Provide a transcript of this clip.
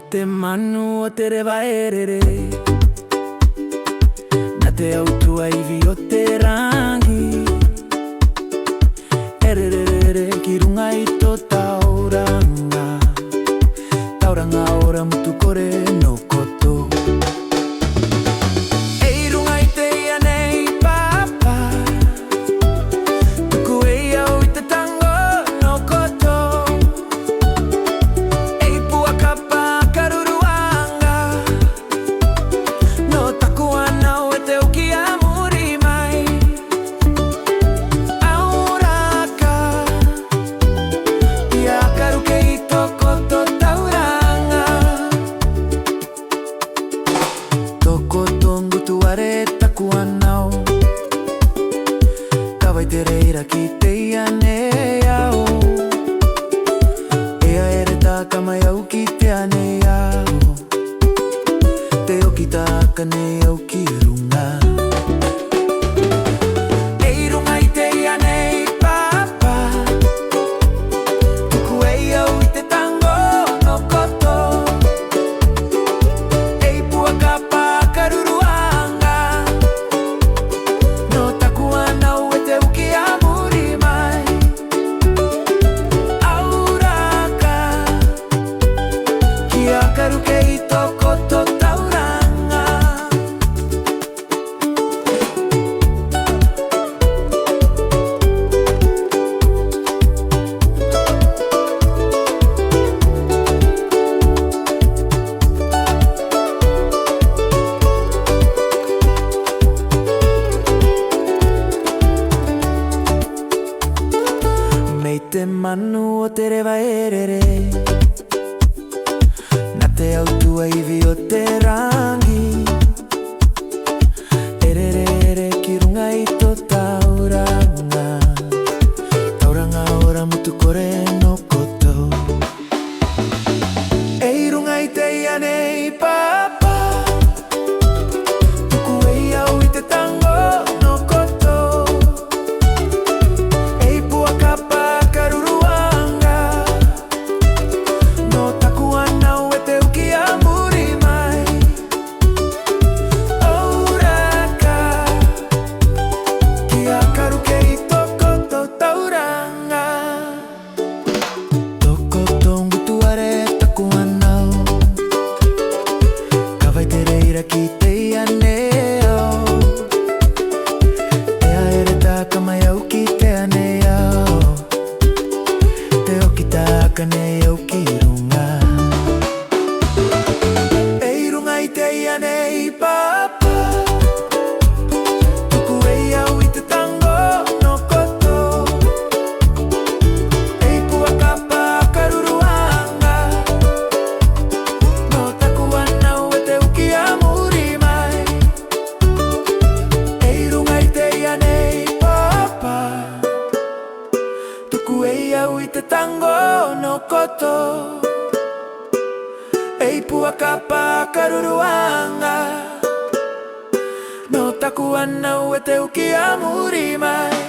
te manu o te reva aere, na te autua iwi o te rangi. Rere ki runga i tō Tauranga, Tauranga ora mutukore no kotou. Ei runga i Teia Nei papa, Tuku ei au i te tango no kotou. Ei pua kapa ka ruru anga, no taku anau e te uki a muri mai. Auraka, ia ka ruke i tō kotou Tauranga. Tō kotou ngutuare taku anau, kawai te reira ki Teia Nei au. E aere taaka mai au ki Teia Nei au, te oki taaka nei au ki runga. Ei runga i Teia Nei papa, Tuku ei au i te tango no kotou. Ei pua kapa ka ruru anga, no taku anau e te uki a muri mai. Auraka, kia ka ruke i tō kotou Tauranga. Mei te manu o te reva rere, na te autua iwi o te rangi. Rere ki runga i tō Tauranga, Tauranga ora mutukore no kotou. Ei runga i Teia Nei papa, Tuku ei au i te tango no kotou. Ei pua kapa ka ruru anga, no taku anau e te uki a muri mai. Auraka, kia ka ruke i tō kotou Tauranga. Tō kotou ngutuare taku anau, kawai te reira ki Teia Nei au. E aere taaka mai au ki Teia Nei au, te oki taaka nei au ki runga. Ei runga i Teia Nei papa, Tuku ei au i te tango no kotou. Ei pua kapa ka ruru anga, no taku anau e te uki a muri mai. Ei runga i Teia Nei papa, Tuku ei au i te tango no kotou. Ei pua kapa ka ruru anga, no taku anau e te uki a muri mai.